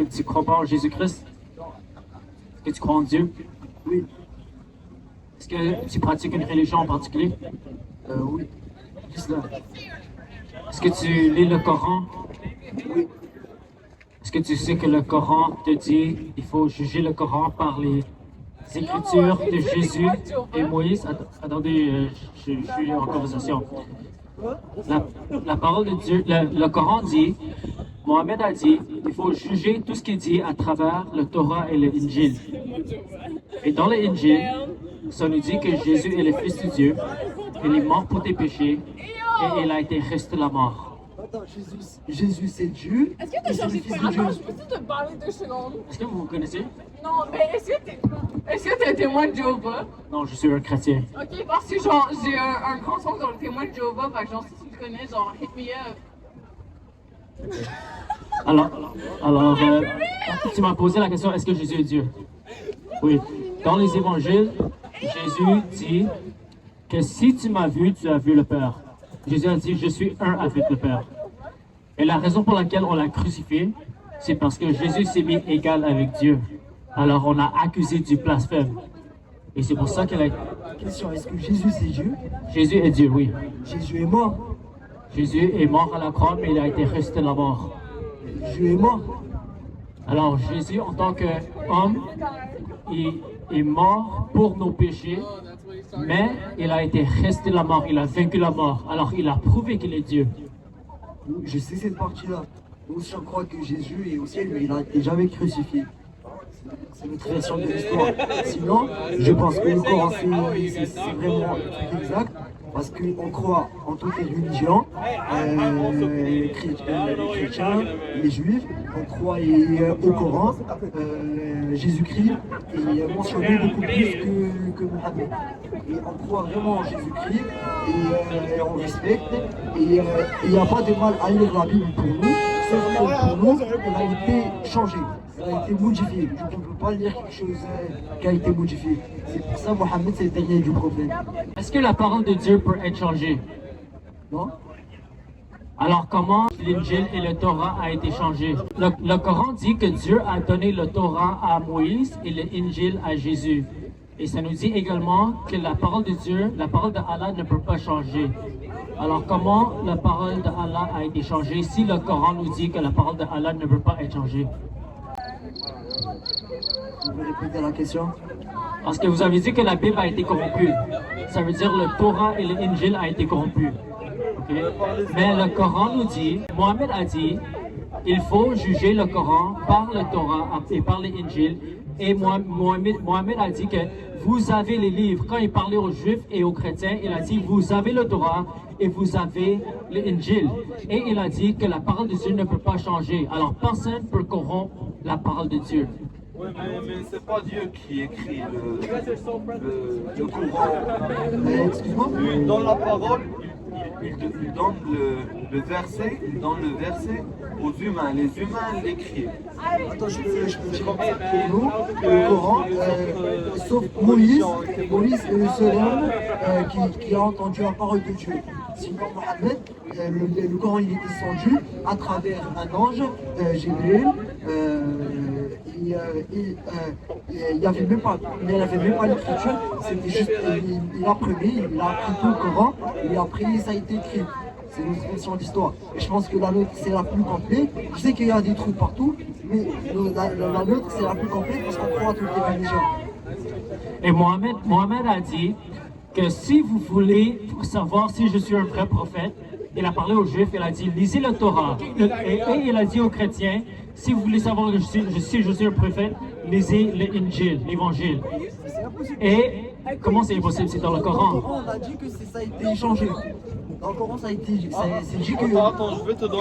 tu crois pas en Jésus-Christ? Est-ce que tu crois en Dieu? Oui. Est-ce que tu pratiques une religion en particulier? Oui. L'islam. Est-ce que tu lis le Coran? Oui. Est-ce que tu sais que le Coran te dit qu'il faut juger le Coran par les écritures de Jésus et Moïse? Attendez, je suis en conversation. La parole de Dieu, le Coran dit, Mohamed a dit, il faut juger tout ce qu'il dit à travers le Torah et le Injil. Et dans le Injil, ça nous dit que Jésus est le Fils de Dieu, il est mort pour tes péchés et il a été resté la mort. Attends, Jésus c'est Dieu. Est-ce que t'as changé de point? Attends, je peux te parler 2 secondes? Est-ce que vous vous connaissez? Non, mais est-ce que t'es un témoin de Jéhovah? Non, je suis un chrétien. Ok, parce que genre, j'ai un grand son dans le témoin de Jéhovah, fait que genre, si tu le connais, genre, hit me up. Alors, tu m'as posé la question, est-ce que Jésus est Dieu? Oui. Dans les évangiles, Jésus dit que si tu m'as vu, tu as vu le Père. Jésus a dit, je suis un avec le Père. Et la raison pour laquelle on l'a crucifié, c'est parce que Jésus s'est mis égal avec Dieu. Alors on l'a accusé du blasphème. Et c'est pour ça qu'elle a... Question, est-ce que Jésus c'est Dieu? Jésus est Dieu, oui. Jésus est mort. Jésus est mort à la croix, mais il a été resté la mort. Jésus est mort. Alors Jésus, en tant qu'homme, il est mort pour nos péchés, mais il a été resté la mort, il a vaincu la mort. Alors il a prouvé qu'il est Dieu. Je sais cette partie-là. Moi aussi, je crois que Jésus est au ciel, mais il n'a été jamais crucifié. C'est notre version de l'histoire. Sinon, je pense que le Coran, c'est vraiment le truc exact. Parce qu'on croit en toutes les religions, les chrétiens, les juifs, on croit au Coran, Jésus-Christ est mentionné beaucoup plus que Mohammed. Et on croit vraiment en Jésus-Christ et on respecte. Et il n'y a pas de mal à lire la Bible pour nous, sauf que pour nous, elle a été changée. Elle a été modifiée. On ne peut pas lire quelque chose qui a été modifié. C'est pour ça Mohammed c'est le dernier du prophète. Est-ce que la parole de Dieu peut être changée? Non? Alors comment l'Injil et le Torah a été changé? Le Coran dit que Dieu a donné le Torah à Moïse et l'Injil à Jésus. Et ça nous dit également que la parole de Dieu, la parole d'Allah ne peut pas changer. Alors comment la parole d'Allah a été changée si le Coran nous dit que la parole d'Allah ne peut pas être changée? Vous pouvez répéter la question? Parce que vous avez dit que la Bible a été corrompue. Ça veut dire le Torah et l'Injil a été corrompu. Okay? Mais le Coran nous dit, Mohammed a dit, il faut juger le Coran par le Torah et par l'Injil. Et Mohammed a dit que vous avez les livres. Quand il parlait aux Juifs et aux chrétiens, il a dit, vous avez le Torah et vous avez l'Injil. Et il a dit que la parole de Dieu ne peut pas changer. Alors personne ne peut corrompre la parole de Dieu. Oui, mais c'est pas Dieu qui écrit le Coran. Excuse-moi? Dans la parole, il donne le verset, aux humains. Les humains l'écrivent. Attends, je peux pour nous, le Coran, sauf Moïse est le seul homme qui a entendu la parole de Dieu. Sinon, Mohammed, le Coran il est descendu à travers un ange, Jibril, il n'avait même pas l'écriture, c'était juste, il a appris tout le Coran, et après ça a été écrit. C'est une version d'histoire. Et je pense que la nôtre, c'est la plus complète. Je sais qu'il y a des trous partout, mais la nôtre, c'est la plus complète parce qu'on croit à toutes les religions. Et Mohammed a dit que si vous voulez savoir si je suis un vrai prophète, il a parlé aux Juifs, il a dit, lisez le Torah. Et il a dit aux chrétiens, si vous voulez savoir que je suis un prophète, lisez l'Injil, l'Évangile. Et comment c'est impossible? C'est dans le Coran. Dans le Coran, on a dit que ça a été changé. Dans le Coran, ça a été dit que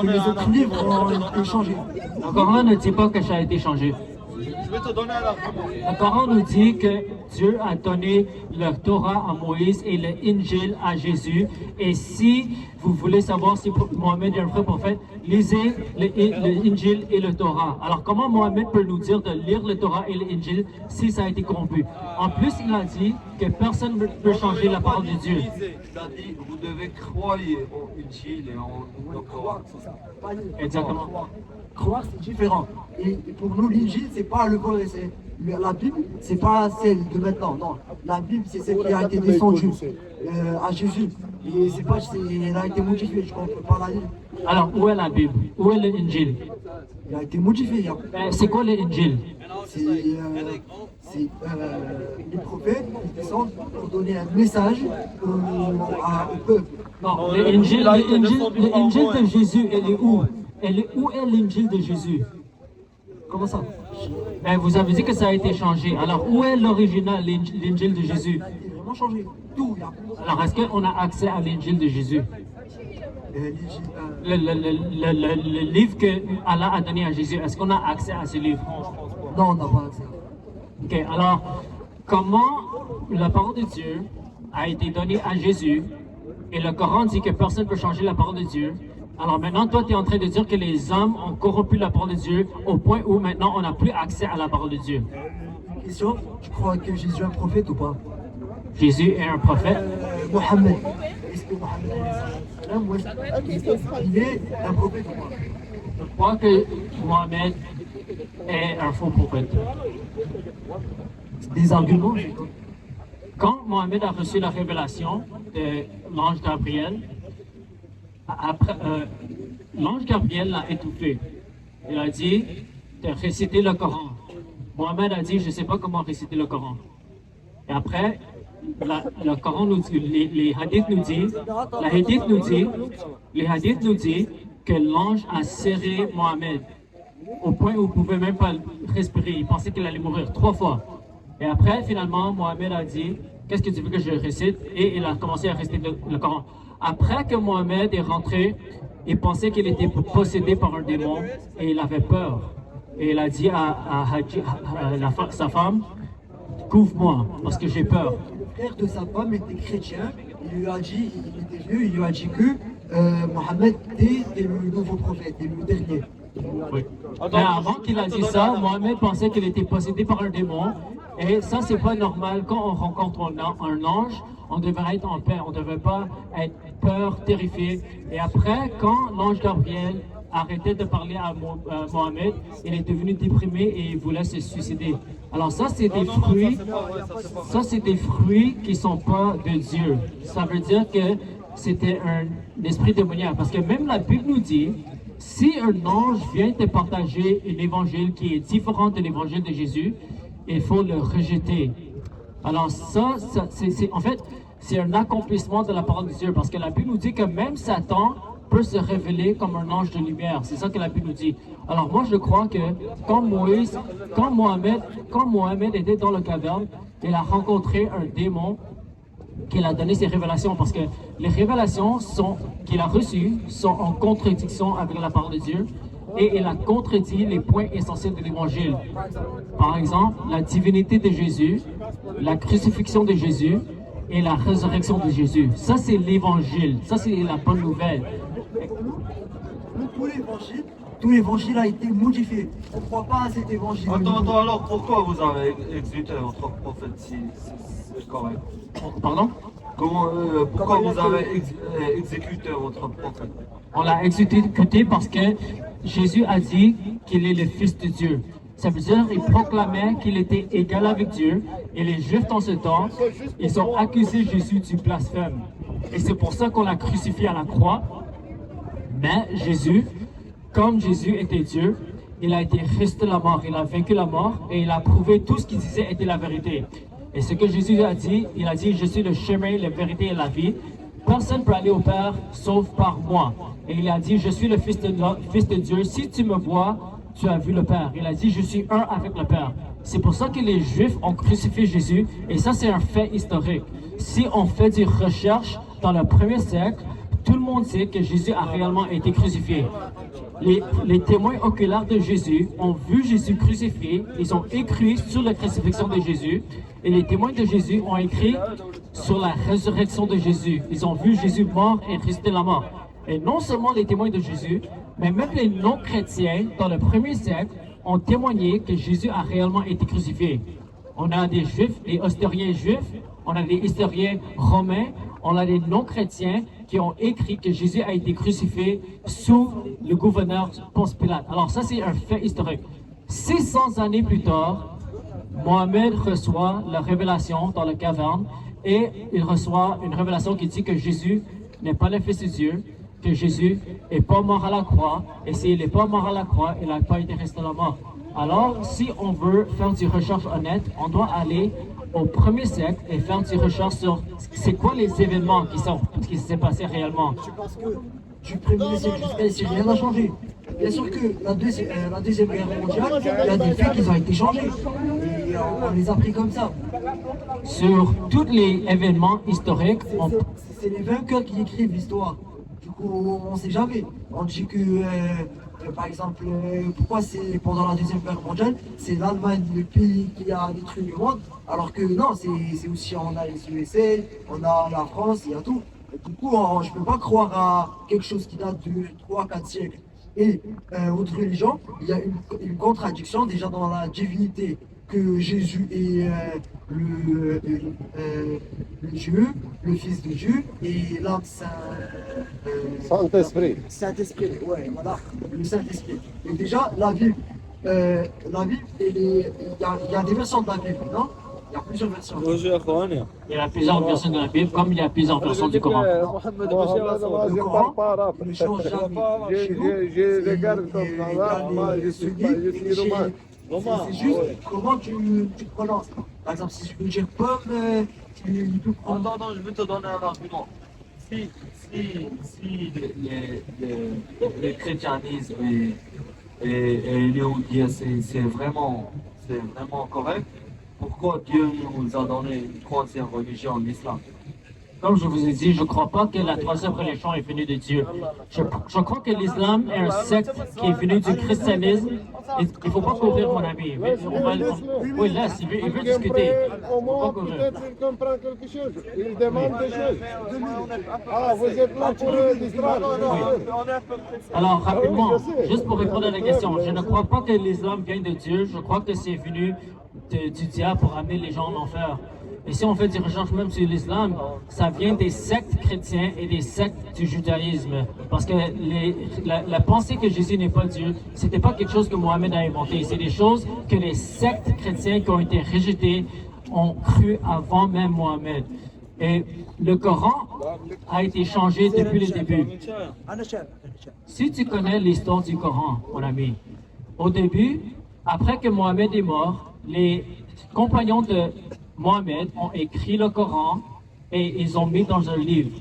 les autres livres ont été changés. Le Coran ne dit pas que ça a été changé. Je vais te donner un argument. Le Coran nous dit que Dieu a donné le Torah à Moïse et l'Injil à Jésus. Et si vous voulez savoir si Mohammed est un vrai prophète, lisez l'Injil et le Torah. Alors comment Mohammed peut nous dire de lire le Torah et l'Injil si ça a été corrompu? En plus, il a dit que personne ne peut changer la parole de Dieu. Il a dit, vous devez croire au Injil et au Coran. Exactement. croire, c'est différent. Et pour nous, l'Injil, c'est pas le Coran, la Bible, c'est pas celle de maintenant. Non, la Bible, c'est celle qui a été descendue à Jésus. Et c'est pas, elle a été modifiée, je comprends pas la lire. Alors, où est la Bible? Où est l'Injil? Il a été modifié. C'est quoi l'Injil? C'est les prophètes qui descendent pour donner un message au peuple. Non, l'Injil de Jésus, elle est où? Où est l'Injil de Jésus? Comment ça? Vous avez dit que ça a été changé. Alors, où est l'original, l'Injil de Jésus? Il a été vraiment changé. Tout. Alors, est-ce qu'on a accès à l'Injil de Jésus? Le livre que Allah a donné à Jésus, est-ce qu'on a accès à ce livre? Non, on n'a pas accès. Ok, alors, comment la parole de Dieu a été donnée à Jésus et le Coran dit que personne ne peut changer la parole de Dieu? Alors maintenant, toi, tu es en train de dire que les hommes ont corrompu la parole de Dieu au point où maintenant on n'a plus accès à la parole de Dieu. Question, tu crois que Jésus est un prophète ou pas? Jésus est un prophète. Mohammed, est-ce que Mohammed il est un prophète ou pas? Je crois que Mohamed est un faux prophète. Des arguments? Quand Mohamed a reçu la révélation de l'ange Gabriel, l'ange Gabriel l'a étouffé. Il a dit de réciter le Coran. Mohamed a dit, je ne sais pas comment réciter le Coran. Et après, le Coran nous dit, les hadiths nous disent, les hadiths nous disent que l'ange a serré Mohamed au point où il ne pouvait même pas respirer. Il pensait qu'il allait mourir 3 fois. Et après, finalement, Mohamed a dit, qu'est-ce que tu veux que je récite? Et il a commencé à réciter le Coran. Après que Mohamed est rentré, il pensait qu'il était possédé par un démon et il avait peur. Et il a dit à sa femme, couvre-moi parce que j'ai peur. Le frère de sa femme était chrétien. Il lui a dit, il était vieux, il lui a dit que Mohamed est le nouveau prophète, est le dernier. Oui. Mais avant qu'il a dit ça, Mohamed pensait qu'il était possédé par un démon. Et ça, c'est pas normal. Quand on rencontre un ange, on devrait être en paix. On ne devrait pas être peur, terrifié. Et après, quand l'ange Gabriel arrêtait de parler à Mohamed, il est devenu déprimé et il voulait se suicider. Alors ça, c'est des fruits. Ça, c'est des fruits qui sont pas de Dieu. Ça veut dire que c'était un esprit démoniaque. Parce que même la Bible nous dit, si un ange vient te partager un évangile qui est différent de l'évangile de Jésus, il faut le rejeter. Alors ça c'est en fait, c'est un accomplissement de la parole de Dieu. Parce que la Bible nous dit que même Satan peut se révéler comme un ange de lumière. C'est ça que la Bible nous dit. Alors moi, je crois que quand Mohamed était dans le caverne, il a rencontré un démon qui a donné ses révélations. Parce que les révélations qu'il a reçues sont en contradiction avec la parole de Dieu. Et il a contredit les points essentiels de l'évangile. Par exemple, la divinité de Jésus, la crucifixion de Jésus et la résurrection de Jésus. Ça, c'est l'évangile. Ça, c'est la bonne nouvelle. Tout l'évangile a été modifié. On ne croit pas à cet évangile. Attends, alors pourquoi vous avez exécuté votre prophète si c'est correct? Pardon? Pourquoi vous avez exécuté votre prophète? On l'a exécuté parce que Jésus a dit qu'il est le Fils de Dieu. Ça veut dire qu'il proclamait qu'il était égal avec Dieu. Et les Juifs dans ce temps, ils ont accusé Jésus du blasphème. Et c'est pour ça qu'on l'a crucifié à la croix. Mais Jésus, comme Jésus était Dieu, il a été resté la mort, il a vaincu la mort et il a prouvé tout ce qu'il disait était la vérité. Et ce que Jésus a dit, il a dit, je suis le chemin, la vérité et la vie. Personne ne peut aller au Père sauf par moi. Et il a dit, je suis le Fils de Dieu. Si tu me vois, tu as vu le Père. Il a dit, je suis un avec le Père. C'est pour ça que les Juifs ont crucifié Jésus. Et ça, c'est un fait historique. Si on fait des recherches dans le 1er siècle, tout le monde sait que Jésus a réellement été crucifié. Les témoins oculaires de Jésus ont vu Jésus crucifié. Ils ont écrit sur la crucifixion de Jésus. Et les témoins de Jésus ont écrit sur la résurrection de Jésus. Ils ont vu Jésus mort et ressuscité de la mort. Et non seulement les témoins de Jésus, mais même les non-chrétiens dans le 1er siècle ont témoigné que Jésus a réellement été crucifié. On a des juifs, des historiens juifs, on a des historiens romains, on a des non-chrétiens qui ont écrit que Jésus a été crucifié sous le gouverneur Ponce Pilate. Alors ça, c'est un fait historique. 600 années plus tard, Mohamed reçoit la révélation dans la caverne et il reçoit une révélation qui dit que Jésus n'est pas le Fils de Dieu, que Jésus n'est pas mort à la croix, et s'il n'est pas mort à la croix, il n'a pas été resté à la mort. Alors, si on veut faire des recherches honnêtes, on doit aller au premier siècle et faire des recherches sur c'est quoi les événements qui s'est passé réellement. Je pense que du premier siècle jusqu'à ici, rien n'a changé. Bien sûr que la Deuxième Guerre mondiale, il y a des faits qui ont été changés. Et on les a pris comme ça. Sur tous les événements historiques, C'est les vainqueurs qui écrivent l'histoire. Du coup, on ne sait jamais. On dit que, par exemple, pourquoi c'est pendant la Deuxième Guerre mondiale, c'est l'Allemagne, le pays qui a détruit le monde, alors que non, c'est aussi, on a les USA, on a la France, il y a tout. Du coup, je ne peux pas croire à quelque chose qui date de 3-4 siècles. Et autre religion, il y a une contradiction déjà dans la divinité, que Jésus est le Dieu, le Fils de Dieu, et l'âme Saint-Esprit. Saint-Esprit, ouais, voilà, le Saint-Esprit. Et déjà, la Bible, il y a des versions de la Bible, non? Il y a plusieurs versions. il y a plusieurs versions de la Bible, comme il y a plusieurs versions du Coran. Le Coran, il ne change jamais. Chez nous, Je regarde comme ça, moi je suis roumain. c'est juste comment tu prononces. Par exemple, si je veux dire pomme, tu peux prendre. Attends, je vais te donner un argument. Si le christianisme et l'éoudien, c'est vraiment correct, pourquoi Dieu nous a donné une troisième religion, l'islam? Comme je vous ai dit, je ne crois pas que la troisième religion est venue de Dieu. Je crois que l'islam est un secte qui est venu du christianisme. Il ne faut pas courir, mon ami. Oui, laisse, il veut discuter. Au moins, peut-être il comprend quelque chose. Il demande des choses. Ah, vous êtes là pour distraire. Alors, rapidement, juste pour répondre à la question, je ne crois pas que l'islam vient de Dieu. Je crois que c'est venu du diable pour amener les gens en enfer. Et si on fait des recherches même sur l'islam, ça vient des sectes chrétiens et des sectes du judaïsme. Parce que la pensée que Jésus n'est pas Dieu, c'était pas quelque chose que Mohamed a inventé. C'est des choses que les sectes chrétiens qui ont été rejetées ont cru avant même Mohamed. Et le Coran a été changé depuis le début. Si tu connais l'histoire du Coran, mon ami, au début, après que Mohamed est mort, les compagnons de Mohamed ont écrit le Coran et ils ont mis dans un livre.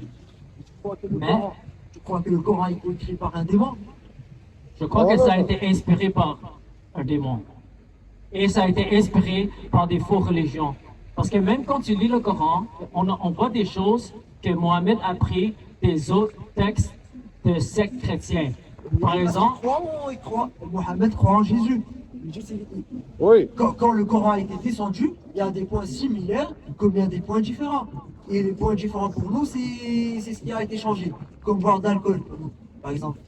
Mais Tu crois que le Coran a été écrit par un démon? je crois que ça a été inspiré par un démon. Et ça a été inspiré par des fausses religions. Parce que même quand tu lis le Coran, on voit des choses que Mohamed a pris des autres textes de sectes chrétiens. Par exemple, Mohamed croit en Jésus. Oui. Quand le Coran a été descendu, il y a des points similaires comme il y a des points différents. Et les points différents pour nous, c'est ce qui a été changé. Comme boire d'alcool, pour nous, par exemple.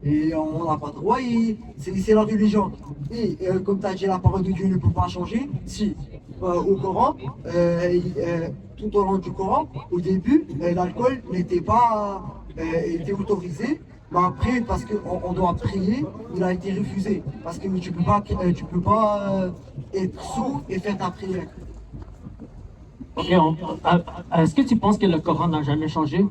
Et on n'a pas le droit, et c'est la religion. Et comme tu as dit, la parole de Dieu ne peut pas changer. Si, au Coran, tout au long du Coran, au début, l'alcool n'était pas était autorisé. Mais après, parce qu'on doit prier, il a été refusé. Parce que tu peux pas être sourd et faire ta prière. ok, est-ce que tu penses que le Coran n'a jamais changé?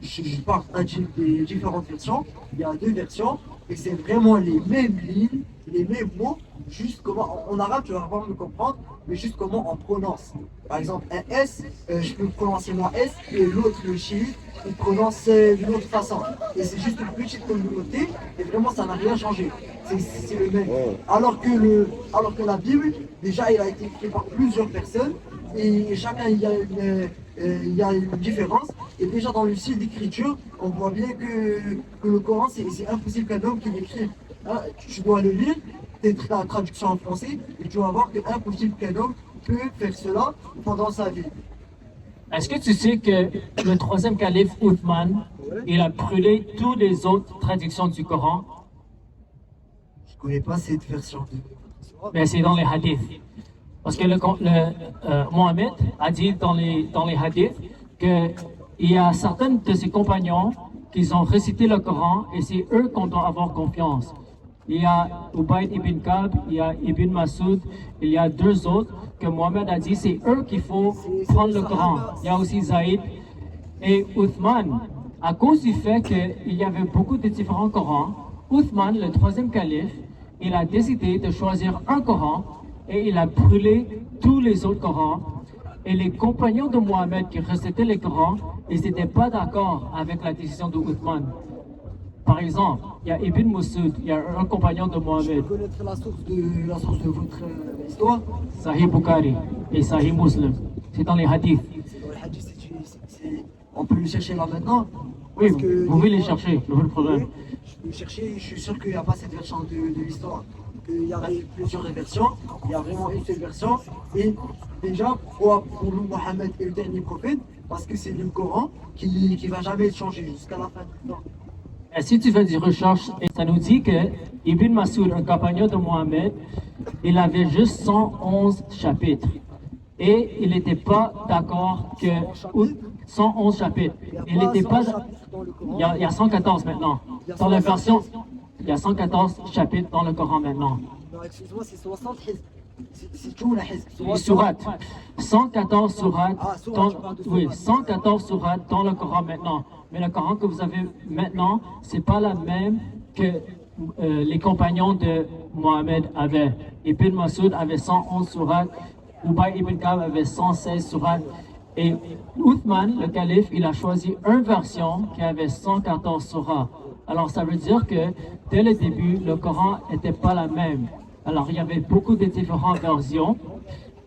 Je partage des différentes versions. Il y a deux versions et c'est vraiment les mêmes lignes, les mêmes mots, juste comment, en arabe tu vas pas me comprendre, mais juste comment on prononce. Par exemple, un S, je peux prononcer moi S et l'autre, le chiite, il prononce d'une autre façon. Et c'est juste une petite communauté et vraiment ça n'a rien changé. C'est le même. Alors que la Bible, déjà, elle a été écrite par plusieurs personnes et chacun il y a une différence. Et déjà dans le style d'écriture, on voit bien que le Coran, c'est impossible qu'un homme qui l'écrive. Hein, tu dois le lire, peut-être la traduction en français, et tu vas voir que impossible qu'un homme peut faire cela pendant sa vie. Est-ce que tu sais que le troisième calife Othman, il a brûlé toutes les autres traductions du Coran? Je ne connais pas cette version. Mais c'est dans les hadiths. Parce que Mohamed a dit dans les hadiths qu'il il y a certains de ses compagnons qui ont récité le Coran et c'est eux qu'on doit avoir confiance. Il y a Ubayd ibn Kab, il y a Ibn Masoud, il y a deux autres que Mohamed a dit, c'est eux qu'il faut prendre le Coran. Il y a aussi Zaïd et Uthman. À cause du fait qu'il y avait beaucoup de différents Corans, Uthman, le troisième calife, il a décidé de choisir un Coran et il a brûlé tous les autres Corans. Et les compagnons de Mohamed qui récitaient les Corans, ils n'étaient pas d'accord avec la décision de Uthman. Par exemple, il y a Ibn Masoud, il y a un compagnon de Je Mohamed, peux connaître la source de votre histoire. Sahih Bukhari et Sahih Muslim. C'est dans les hadiths. C'est dans le hadith, on peut le chercher là maintenant. Oui, Parce que vous pouvez les des fois, chercher, le problème. Je peux chercher, je suis sûr qu'il n'y a pas cette version de l'histoire. Il y avait plusieurs versions, il y a vraiment une seule version. Et déjà, pour nous, Mohammed est le dernier prophète, parce que c'est le Coran qui va jamais être changé jusqu'à la fin du temps. Et si tu fais des recherches, ça nous dit que Ibn Masoud, un compagnon de Mohamed, il avait juste 111 chapitres. Et il n'était pas d'accord que 111 chapitres. Il n'était pas. Il y a 114 maintenant. Dans la version, il y a 114 chapitres dans le Coran maintenant. Non, excuse-moi, c'est 60 hizb. C'est tout la hizb. Les sourates. 114 sourates. Ah, sourates, tu parles de Oui, sourates. 114 sourates dans le Coran maintenant. Mais le Coran que vous avez maintenant, c'est pas la même que les compagnons de Mohamed avaient. Ibn Masoud avait 111 sourates. Ubay ibn Kab avait 116 sourates. Et Uthman, le calife, il a choisi une version qui avait 114 sourates. Alors ça veut dire que dès le début, le Coran n'était pas la même. Alors il y avait beaucoup de différentes versions.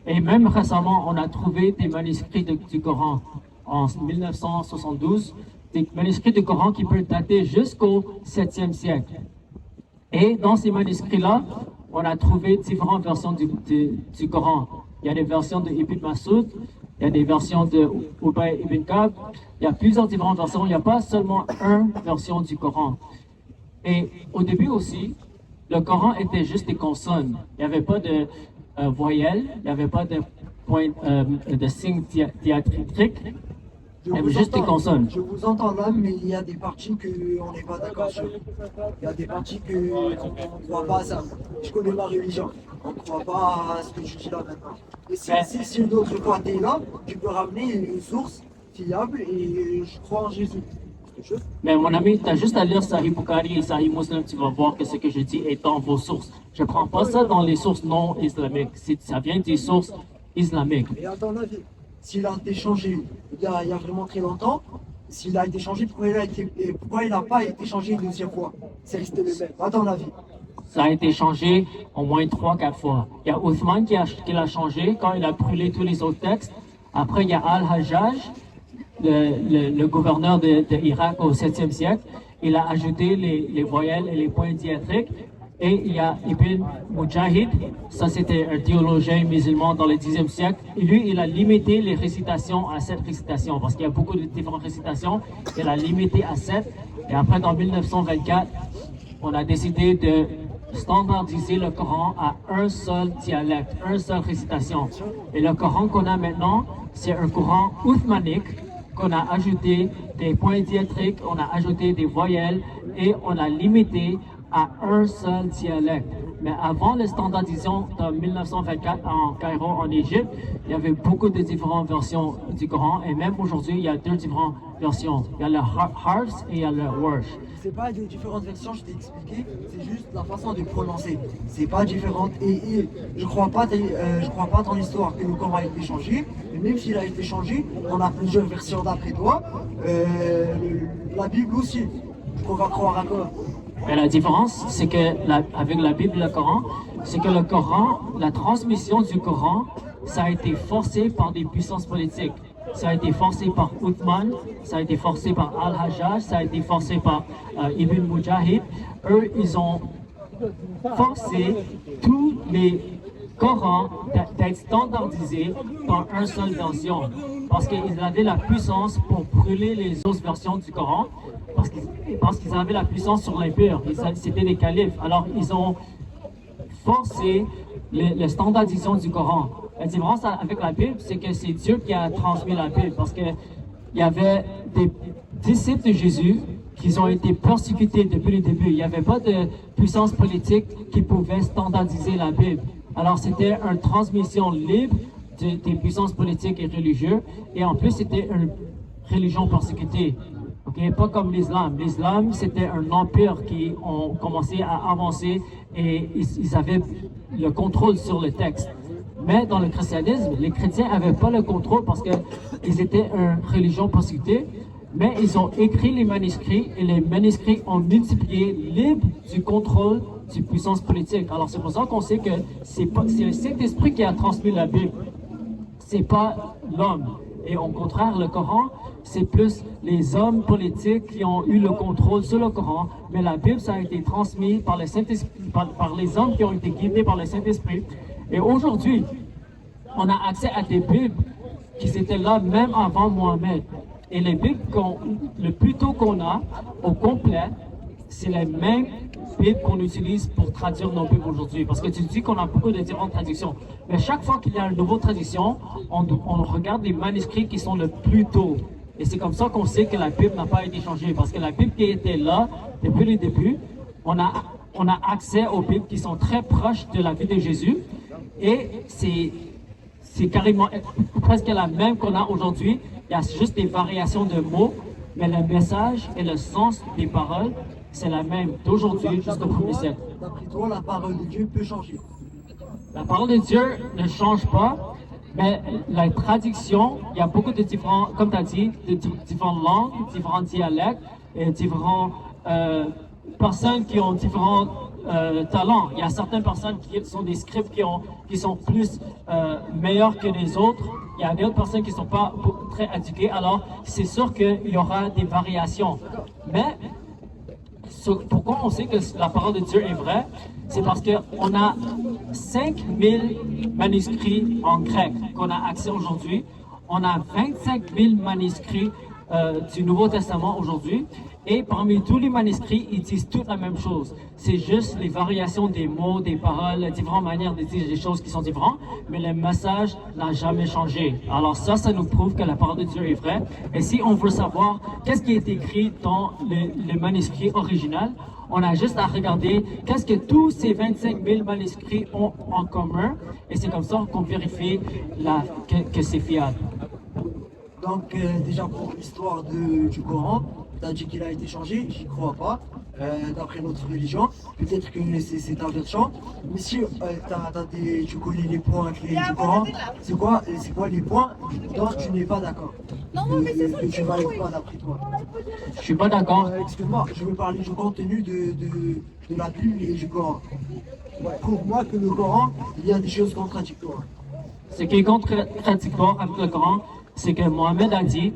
Et même récemment, on a trouvé des manuscrits du Coran en 1972, des manuscrits du Coran qui peuvent dater jusqu'au 7e siècle. Et dans ces manuscrits-là, on a trouvé différentes versions du Coran. Il y a des versions de Ibn Masoud, il y a des versions de Ubay ibn Kab, il y a plusieurs différentes versions, il n'y a pas seulement une version du Coran. Et au début aussi, le Coran était juste des consonnes. Il n'y avait pas de voyelles, il n'y avait pas de points, de signes diacritiques. Il y avait juste des consonnes. Je vous entends là, mais il y a des parties qu'on n'est pas d'accord sur. Il y a des parties qu'on ne croit pas à ça. Je connais ma religion. On ne croit pas à ce que tu dis là maintenant. Et si une autre fois tu es là, tu peux ramener une source fiable et je crois en Jésus. Mais mon ami, tu as juste à lire Sahih Bukhari et Sahih Muslim, tu vas voir que ce que je dis est dans vos sources. Je ne prends pas ça dans les sources non islamiques. Ça vient des sources islamiques. Et à ton avis, s'il a été changé il y a vraiment très longtemps, s'il a été changé, pourquoi il n'a pas été changé une deuxième fois? C'est resté le même, à ton avis. Ça a été changé au moins 3-4 fois. Il y a Uthman qui l'a changé quand il a brûlé tous les autres textes. Après, il y a Al-Hajjaj, le gouverneur de Irak au 7e siècle. Il a ajouté les voyelles et les points diacritiques. Et il y a Ibn Mujahid, ça c'était un théologien musulman dans le 10e siècle. Et lui, il a limité les récitations à 7 récitations, parce qu'il y a beaucoup de différentes récitations. Il a limité à 7. Et après, en 1924, on a décidé de standardiser le Coran à un seul dialecte, une seule récitation. Et le Coran qu'on a maintenant, c'est un Coran othmanique qu'on a ajouté des points diacritiques, on a ajouté des voyelles et on a limité à un seul dialecte. Mais avant la standardisation de 1924 en Cairo, en Égypte, il y avait beaucoup de différentes versions du Coran et même aujourd'hui, il y a 2 différentes versions. Il y a le Hafs et il y a le Warsh. C'est pas des différentes versions, je t'ai expliqué, c'est juste la façon de prononcer. C'est pas différent. Et je crois pas dans l'histoire que le Coran a été changé. Et même s'il a été changé, on a plusieurs versions d'après toi. La Bible aussi. On va croire à quoi? Mais la différence, c'est que avec la Bible et le Coran, c'est que le Coran, la transmission du Coran, ça a été forcé par des puissances politiques. Ça a été forcé par Uthman, ça a été forcé par Al-Hajjaj, ça a été forcé par Ibn Mujahid. Eux, ils ont forcé tous les Corans d'être standardisés dans une seule version. Parce qu'ils avaient la puissance pour brûler les autres versions du Coran. Parce qu'ils avaient la puissance sur l'impur. C'était des califes. Alors, ils ont forcé la standardisation du Coran. La différence avec la Bible, c'est que c'est Dieu qui a transmis la Bible. Parce que il y avait des disciples de Jésus qui ont été persécutés depuis le début. Il n'y avait pas de puissance politique qui pouvait standardiser la Bible. Alors c'était une transmission libre des puissances politiques et religieuses, et en plus c'était une religion persécutée. Okay? Pas comme l'islam. L'islam, c'était un empire qui ont commencé à avancer et ils avaient le contrôle sur le texte. Mais dans le christianisme, les chrétiens n'avaient pas le contrôle parce qu'ils étaient une religion persécutée, mais ils ont écrit les manuscrits et les manuscrits ont multiplié libre du contrôle de puissance politique. Alors c'est pour ça qu'on sait que c'est le Saint-Esprit qui a transmis la Bible, c'est pas l'homme. Et au contraire, le Coran, c'est plus les hommes politiques qui ont eu le contrôle sur le Coran, mais la Bible, ça a été transmis par le Saint-Esprit, par les hommes qui ont été guidés par le Saint-Esprit. Et aujourd'hui, on a accès à des Bibles qui étaient là même avant Mohammed. Et les Bibles, le plus tôt qu'on a, au complet, c'est les mêmes Bibles qu'on utilise pour traduire nos Bibles aujourd'hui. Parce que tu dis qu'on a beaucoup de différentes traductions. Mais chaque fois qu'il y a une nouvelle traduction, on regarde les manuscrits qui sont le plus tôt. Et c'est comme ça qu'on sait que la Bible n'a pas été changée. Parce que la Bible qui était là depuis le début, on a accès aux Bibles qui sont très proches de la vie de Jésus. Et c'est carrément presque la même qu'on a aujourd'hui. Il y a juste des variations de mots, mais le message et le sens des paroles, c'est la même d'aujourd'hui jusqu'au 1er siècle. D'après toi, la parole de Dieu peut changer? La parole de Dieu ne change pas, mais la traduction, il y a beaucoup de différents, comme tu as dit, de différentes langues, différents dialectes, et différentes personnes qui ont différents talents. Il y a certaines personnes qui sont des scribes qui sont plus meilleurs que les autres. Il y a d'autres personnes qui ne sont pas très éduquées. Alors, c'est sûr qu'il y aura des variations. Mais pourquoi on sait que la parole de Dieu est vraie? C'est parce qu'on a 5000 manuscrits en grec qu'on a accès aujourd'hui. On a 25 000 manuscrits du Nouveau Testament aujourd'hui. Et parmi tous les manuscrits, ils disent toutes la même chose. C'est juste les variations des mots, des paroles, différentes manières de dire des choses qui sont différentes, mais le message n'a jamais changé. Alors ça nous prouve que la parole de Dieu est vraie. Et si on veut savoir qu'est-ce qui est écrit dans le manuscrit original, on a juste à regarder qu'est-ce que tous ces 25 000 manuscrits ont en commun. Et c'est comme ça qu'on vérifie que c'est fiable. Donc déjà pour l'histoire du Coran, tu as dit qu'il a été changé, j'y crois pas, d'après notre religion. Peut-être que c'est ta version. Mais si tu connais les points clés du Coran, c'est quoi les points dont tu n'es pas d'accord? Que tu ne valides pas d'après toi? Je suis pas d'accord. Excuse-moi, je veux parler du contenu de la Bible et du Coran. Pour moi que le Coran, il y a des choses contradictoires. Ce qui est contradictoire avec le Coran, c'est que Mohammed a dit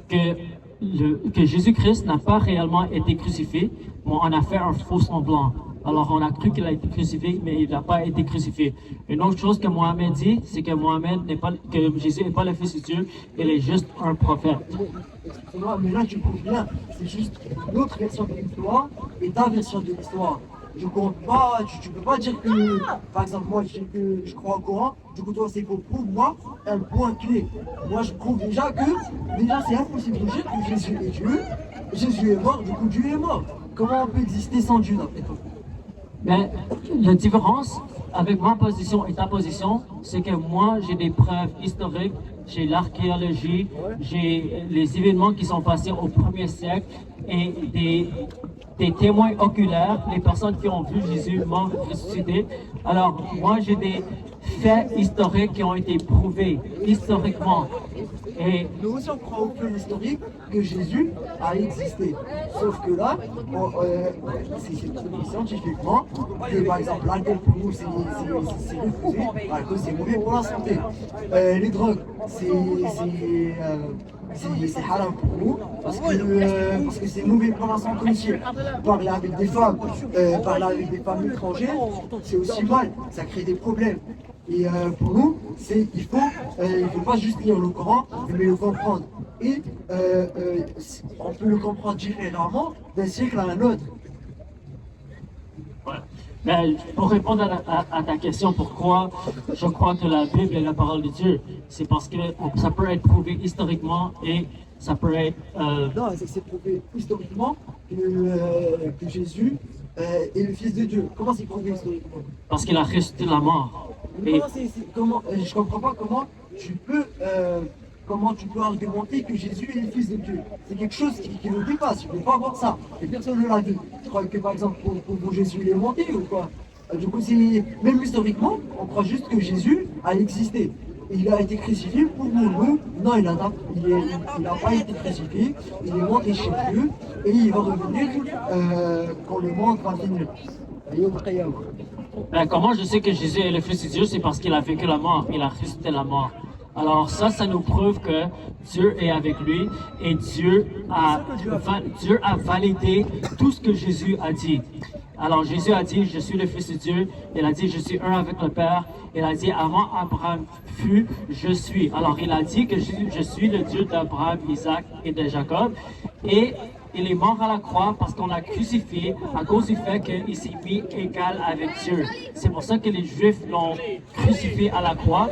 que Jésus-Christ n'a pas réellement été crucifié, mais on a fait un faux semblant. Alors on a cru qu'il a été crucifié, mais il n'a pas été crucifié. Une autre chose que Mohammed dit, c'est que Jésus n'est pas le Fils de Dieu, il est juste un prophète. Excuse-moi, mais là tu prouves bien, c'est juste notre version de l'histoire et ta version de l'histoire. Je compte pas, tu peux pas dire que, par exemple, moi je dis que je crois au Coran, du coup toi c'est pour prouve-moi un point clé. Moi je prouve déjà c'est impossible de dire que Jésus est Dieu, Jésus est mort, du coup Dieu est mort. Comment on peut exister sans Dieu d'après toi? Mais la différence avec ma position et ta position, c'est que moi j'ai des preuves historiques, j'ai l'archéologie, j'ai les événements qui sont passés au 1er siècle et des témoins oculaires, les personnes qui ont vu Jésus mort ressuscité. Alors, moi, j'ai des faits historiques qui ont été prouvés historiquement. Et nous aussi on croit au fait historique que Jésus a existé. Sauf que là, c'est prouvé scientifiquement que par exemple l'alcool pour nous c'est refusé, l'alcool c'est mauvais pour la santé. Les drogues c'est haram pour nous parce que c'est mauvais pour la santé aussi. Parler avec des femmes, étrangères, c'est aussi mal, ça crée des problèmes. Et pour nous, il faut pas juste lire le Coran, mais le comprendre. Et on peut le comprendre différemment d'un siècle à un autre. Mais pour répondre à ta question, pourquoi je crois que la Bible est la parole de Dieu, c'est parce que ça peut être prouvé historiquement et Ça peut être... Non, c'est prouvé historiquement que Jésus est le Fils de Dieu. Comment c'est prouvé historiquement? parce qu'il a ressuscité la mort. Et Comment, je comprends pas comment tu peux argumenter que Jésus est le Fils de Dieu. C'est quelque chose qui nous dépasse. Tu ne peux pas avoir ça. Et personne ne l'a dit. Tu crois que par exemple pour vous Jésus il est monté ou quoi? Du coup, même historiquement, on croit juste que Jésus a existé. Il a été crucifié pour nous. Non, il n'a pas été crucifié. Il est monté chez Dieu et il va revenir quand le monde va finir. comment je sais que Jésus est le Fils de Dieu? C'est parce qu'il a vécu la mort, il a ressuscité la mort. Alors ça nous prouve que Dieu est avec lui et Dieu a validé tout ce que Jésus a dit. Alors Jésus a dit, je suis le Fils de Dieu. Il a dit, je suis un avec le Père. Il a dit, avant Abraham fut, je suis. Alors il a dit que je suis le Dieu d'Abraham, Isaac et de Jacob. Et il est mort à la croix parce qu'on l'a crucifié à cause du fait qu'il s'est mis égal avec Dieu. C'est pour ça que les Juifs l'ont crucifié à la croix.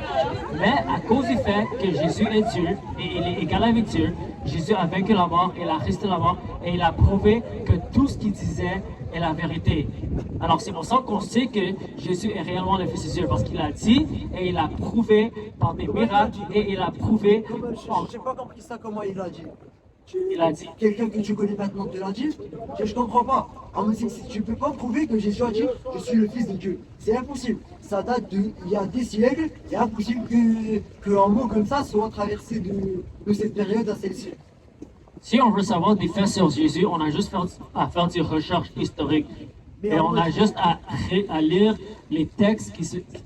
Mais à cause du fait que Jésus est Dieu et il est égal avec Dieu, Jésus a vaincu la mort, il a resté la mort et il a prouvé que tout ce qu'il disait est la vérité. Alors c'est pour ça qu'on sait que Jésus est réellement le Fils de Dieu parce qu'il a dit et il a prouvé par des miracles et il a prouvé... Je n'ai pas compris ça, comment il a dit. Il a dit. Quelqu'un que tu connais maintenant te l'a dit? Je comprends pas. Tu ne peux pas prouver que Jésus a dit je suis le Fils de Dieu. C'est impossible. Ça date il y a des siècles. C'est impossible qu'un mot comme ça soit traversé de cette période à celle-ci. Si on veut savoir des faits sur Jésus, on a juste à faire des recherches historiques. Et on a juste à lire les textes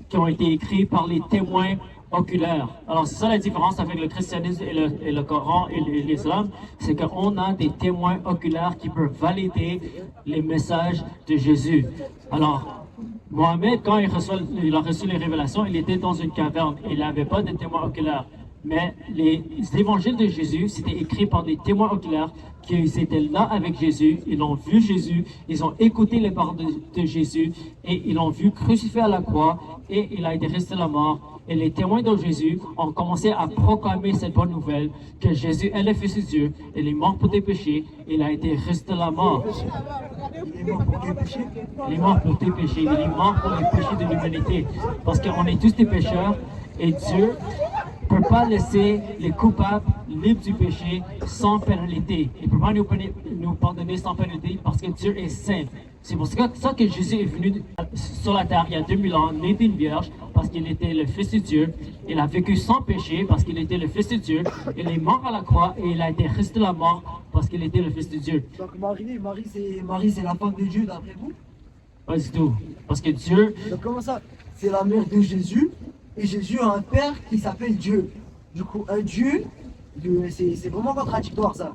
qui ont été écrits par les témoins oculaires. Alors c'est ça la différence avec le christianisme et le Coran et l'islam, c'est qu'on a des témoins oculaires qui peuvent valider les messages de Jésus. Alors, Mohamed, quand il a reçu les révélations, il était dans une caverne, il n'avait pas de témoins oculaires. Mais les évangiles de Jésus, c'était écrit par des témoins oculaires qui étaient là avec Jésus, ils ont vu Jésus, ils ont écouté les paroles de Jésus et ils l'ont vu crucifié à la croix et il a été resté à la mort. Et les témoins de Jésus ont commencé à proclamer cette bonne nouvelle que Jésus est le Fils de Dieu, il est mort pour tes péchés, il a été resté à la mort. Il est mort pour tes péchés. Il est mort pour tes péchés, il est mort pour les péchés de l'humanité. Parce qu'on est tous des pécheurs et Dieu ne peut pas laisser les coupables libres du péché sans pénalité. Il ne peut pas nous pardonner sans pénalité parce que Dieu est saint. C'est pour ça que Jésus est venu sur la terre il y a 2000 ans, né d'une vierge, parce qu'il était le Fils de Dieu. Il a vécu sans péché parce qu'il était le Fils de Dieu. Il est mort à la croix et il a été resté à la mort parce qu'il était le Fils de Dieu. Donc Marie c'est la femme de Dieu d'après vous? Pas du tout. Parce que Dieu... Donc comment ça? C'est la mère de Jésus et Jésus a un père qui s'appelle Dieu. Du coup, un Dieu, c'est vraiment contradictoire ça.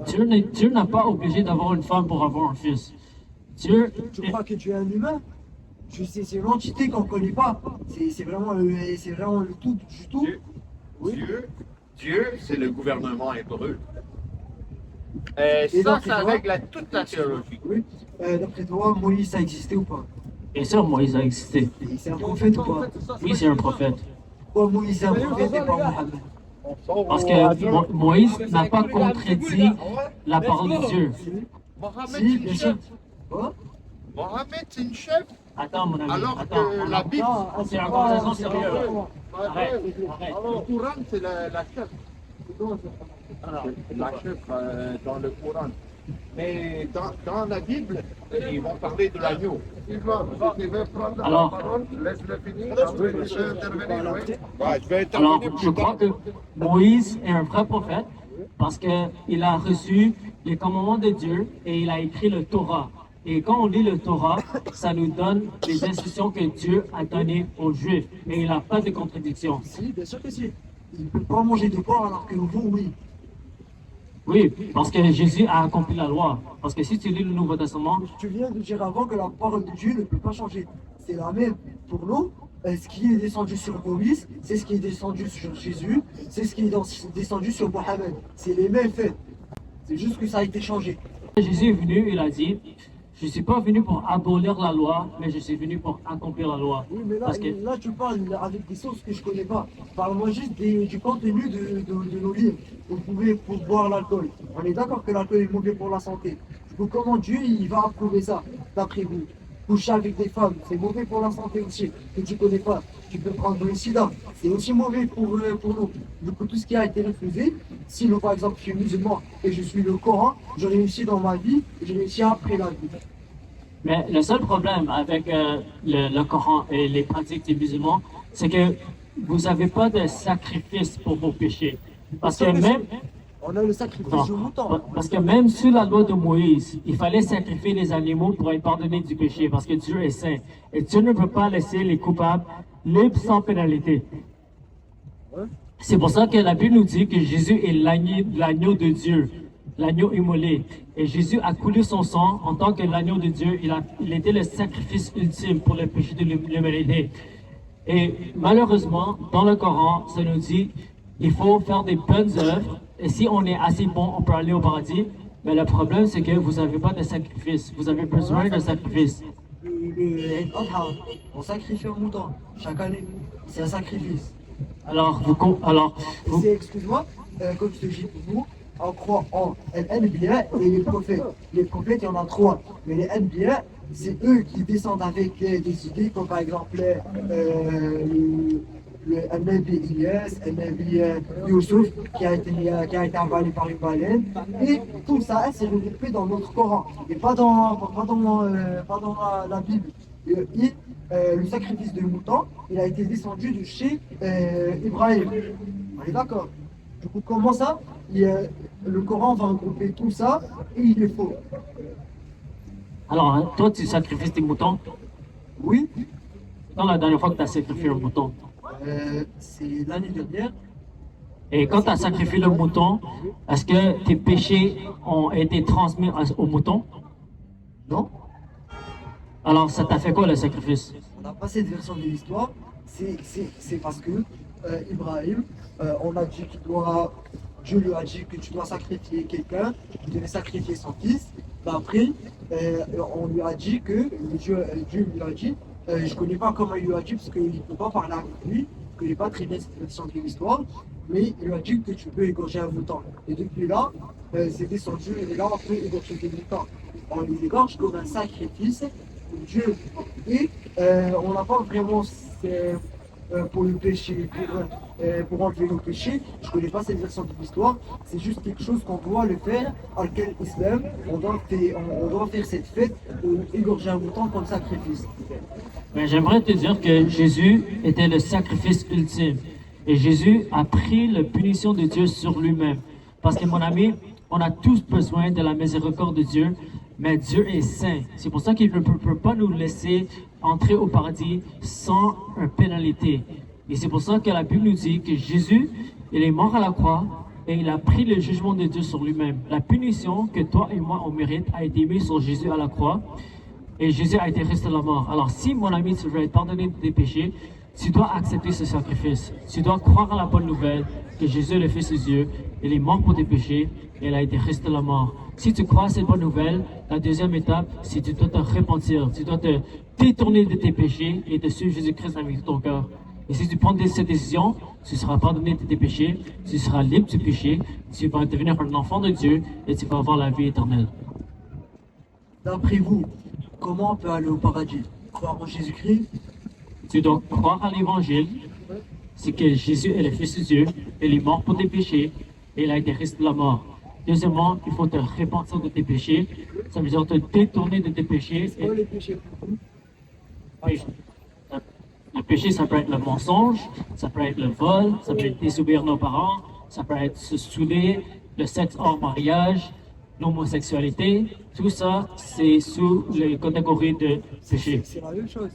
Dieu n'a pas obligé d'avoir une femme pour avoir un fils. Dieu... Tu crois que tu es un humain? C'est l'entité qu'on ne connaît pas. C'est vraiment le tout du tout. Dieu, c'est le gouvernement hébreu. Et Ça d'après toi- règle toute la théologie. Oui. D'après toi, Moïse a existé ou pas? Bien sûr, Moïse a existé. Et c'est un prophète ou pas? Oui, c'est un prophète. Pourquoi Moïse est un prophète et pas Mohammed? Parce que Moïse n'a pas contredit la parole de Dieu. Mohamed, Si, c'est bien une sûr. chef. Quoi? Mohamed, c'est une chef. Attends, mon ami. Alors Attends, que la Bible, c'est une conversation sérieuse. Arrête. le Coran, c'est la chef. La chef dans le Coran. Mais dans la Bible, ils vont parler de l'agneau. Alors, Laisse-le finir. Après, je vais intervenir. Ouais, je vais alors, intervenir je plus crois tard. que Moïse est un vrai prophète parce qu'il a reçu les commandements de Dieu et il a écrit le Torah. Et quand on lit le Torah, ça nous donne les instructions que Dieu a données aux Juifs. Et il n'a pas de contradiction. Si, bien sûr que si. Il ne peut pas manger de porc alors que vous, oui. Oui, parce que Jésus a accompli la loi. Parce que si tu lis le Nouveau Testament, Tu viens de dire avant que la parole de Dieu ne peut pas changer. C'est la même pour nous. Ce qui est descendu sur Moïse, c'est ce qui est descendu sur Jésus, c'est ce qui est descendu sur Mohammed. C'est les mêmes faits. C'est juste que ça a été changé. Jésus est venu, il a dit, Je ne suis pas venu pour abolir la loi, mais je suis venu pour accomplir la loi. Oui, mais Parce que là tu parles avec des sources que je connais pas. Parle-moi juste du contenu de nos livres. Vous pouvez pour boire l'alcool. On est d'accord que l'alcool est mauvais pour la santé. Du coup, comment Dieu il va approuver ça, d'après vous? Coucher avec des femmes, c'est mauvais pour la santé aussi, que tu connais pas. Tu peux prendre le sida, c'est aussi mauvais pour nous. Du coup, tout ce qui a été refusé, si par exemple je suis musulman et je suis le Coran, je réussis dans ma vie, et je réussis après la vie. mais le seul problème avec le Coran et les pratiques des musulmans, c'est que vous n'avez pas de sacrifice pour vos péchés. Parce que même, On a le sacrifice non, du mouton. parce que même sous la loi de Moïse, il fallait sacrifier les animaux pour être pardonné du péché, parce que Dieu est saint. Et Dieu ne veut pas laisser les coupables libres sans pénalité. C'est pour ça que la Bible nous dit que Jésus est l'agneau de Dieu, l'agneau immolé. Et Jésus a coulé son sang en tant que l'agneau de Dieu. Il était le sacrifice ultime pour le péché de l'humanité. Et malheureusement, dans le Coran, ça nous dit il faut faire des bonnes œuvres. Et si on est assez bon, on peut aller au paradis. Mais le problème, c'est que vous n'avez pas de sacrifice. Vous avez besoin d'un sacrifice. On sacrifie un mouton chaque année. C'est un sacrifice. Alors, C'est, excuse-moi, comme je te dis pour nous, on croit en l'Anbiya et les prophètes. Les prophètes, il y en a 3. Mais les Anbiya, c'est eux qui descendent avec des idées, comme par exemple le Nabi Ilyas, le Nabi Youssouf, qui a été avalé par une baleine. Et tout ça, c'est regroupé dans notre Coran, et pas dans la Bible. Le sacrifice de mouton, il a été descendu de chez Ibrahim. On est d'accord? Du coup, comment ça? Le Coran va regrouper tout ça et il est faux. alors hein, toi, tu sacrifies tes moutons. Oui, Quand la dernière fois que tu as sacrifié un mouton? c'est l'année dernière. Et quand tu as sacrifié le mouton, est-ce que tes péchés ont été transmis au mouton? Non, Alors, ça t'a fait quoi le sacrifice? on n'a pas cette version de l'histoire. C'est parce que Ibrahim, on a dit Dieu lui a dit que tu dois sacrifier quelqu'un, il devait sacrifier son fils. Mais après, on lui a dit que, Dieu lui a dit, je ne connais pas comment il lui a dit, parce qu'il ne peut pas parler avec lui, je ne connais pas très bien cette version de l'histoire, mais il lui a dit que tu peux égorger un mouton. Et depuis là, c'est descendu, et là on peut égorger des moutons. On les égorge comme un sacrifice pour Dieu. Et on n'a pas vraiment pour le péché, pour enlever le péché. Je ne connais pas cette version de l'histoire. C'est juste quelque chose qu'on doit le faire en quel islam. On doit faire cette fête pour égorger un mouton comme sacrifice. Mais j'aimerais te dire que Jésus était le sacrifice ultime. Et Jésus a pris la punition de Dieu sur lui-même. Parce que mon ami, on a tous besoin de la miséricorde de Dieu, mais Dieu est saint. C'est pour ça qu'il ne peut pas nous laisser entrer au paradis sans une pénalité. Et c'est pour ça que la Bible nous dit que Jésus, il est mort à la croix et il a pris le jugement de Dieu sur lui-même. La punition que toi et moi on mérite a été mise sur Jésus à la croix et Jésus a été resté à la mort. Alors si mon ami, tu veux être pardonné de tes péchés, tu dois accepter ce sacrifice. Tu dois croire à la bonne nouvelle que Jésus est le Fils de Dieu, il est mort pour tes péchés et il a été resté à la mort. Si tu crois à cette bonne nouvelle, la deuxième étape, c'est que tu dois te repentir. Tu dois te détourner de tes péchés et te suivre Jésus-Christ avec tout ton cœur. Et si tu prends cette décision, tu seras pardonné de tes péchés, tu seras libre du péché, tu vas devenir un enfant de Dieu et tu vas avoir la vie éternelle. D'après vous, comment on peut aller au paradis? Croire en Jésus-Christ? Tu dois croire à l'évangile, c'est que Jésus est le Fils de Dieu, il est mort pour tes péchés et il a été resté de la mort. Deuxièmement, il faut te repentir de tes péchés, ça veut dire te détourner de tes péchés. C'est quoi les péchés pour vous? Oui. Le péché, ça peut être le mensonge, ça peut être le vol, ça peut être désobéir nos parents, ça peut être se saouler, le sexe hors mariage, l'homosexualité. Tout ça, c'est sous les catégories de péché. C'est la même chose.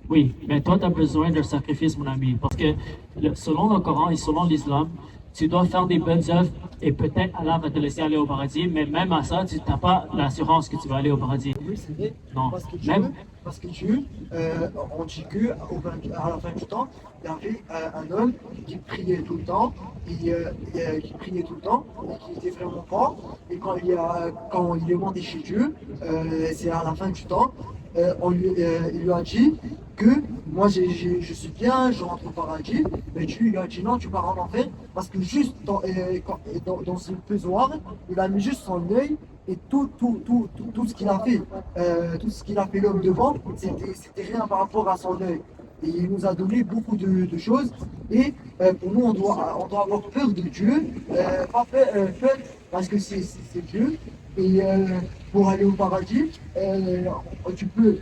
Oui, mais toi, tu as besoin d'un sacrifice, mon ami, parce que selon le Coran et selon l'islam, tu dois faire des bonnes œuvres et peut-être Allah va te laisser aller au paradis, mais même à ça, tu n'as pas l'assurance que tu vas aller au paradis. Oui, c'est vrai. Non. Parce que Dieu, on dit que à la fin du temps, il y avait un homme qui priait tout le temps, qui priait tout le temps, et qui était vraiment fort. Et quand il est monté chez Dieu, c'est à la fin du temps, il lui a dit que moi je suis bien, je rentre au paradis, mais Dieu lui a dit non, tu pars en enfer, parce que juste dans une pesoire, il a mis juste son œil et tout ce qu'il a fait, tout ce qu'il a fait l'homme devant, c'était rien par rapport à son œil. Et il nous a donné beaucoup de choses. Et pour nous, on doit avoir peur de Dieu, pas peur parce que c'est Dieu. Et pour aller au paradis, tu peux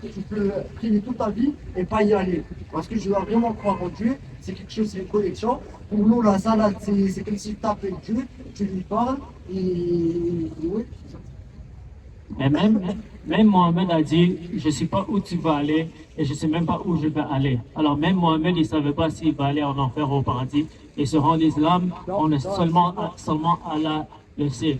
prier toute ta vie et pas y aller. Parce que je dois vraiment croire en Dieu. C'est quelque chose, c'est une connexion. Pour nous, la salade, c'est comme si tu appelles Dieu, tu lui parles et oui. Mais même Mohamed a dit, je ne sais pas où tu vas aller et je ne sais même pas où je vais aller. Alors même Mohamed, il ne savait pas s'il va aller en enfer ou au paradis. Et selon l'islam, on est seulement Allah le sait.